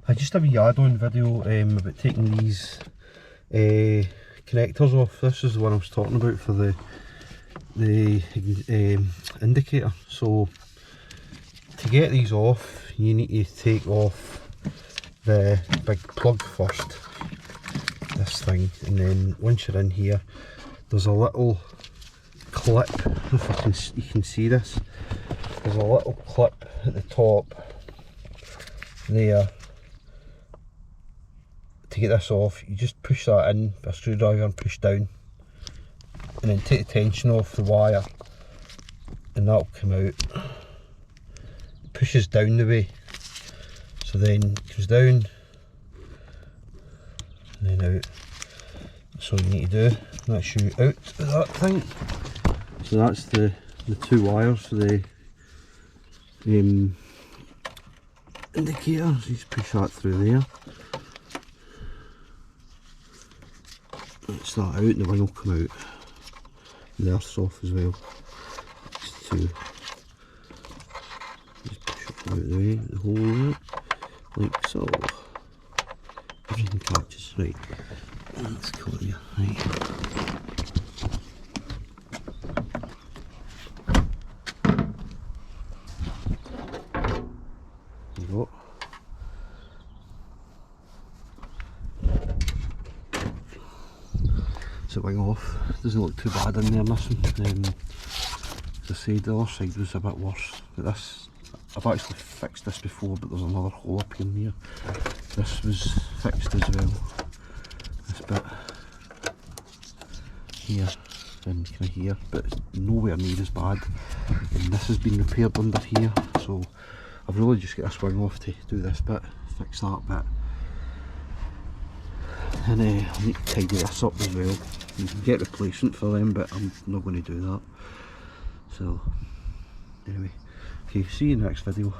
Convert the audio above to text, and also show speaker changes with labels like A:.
A: I just have a add-on video about taking these connectors off. This is the one I was talking about for the indicator. So to get these off, you need to take off the big plug first, this thing, and then once you're in here, there's a little clip. I don't know if you can see this. There's a little clip at the top there. To get this off, you just push that in with a screwdriver and push down, and then take the tension off the wire, and that'll come out. It pushes down the way, so then it comes down and then out. That's all you need to do. That's you out of that thing. So that's the two wires for the indicator. So you just push that through there. It's that out, and the wing will come out. And the earth's off as well. Just push it out the way, the hole out, like so. Everything catches, right. Let's go here, right. There you go. The wing off. Doesn't look too bad in there, nothing. As I said, the other side was a bit worse. But this, I've actually fixed this before, but there's another hole up in here. This was fixed as well. This bit here and kind of here, but it's nowhere near as bad. And this has been repaired under here, so I've really just got this wing off to do this bit, fix that bit. And I need to tidy this up as well. You can get replacement for them, but I'm not going to do that. So anyway, okay, see you in the next video.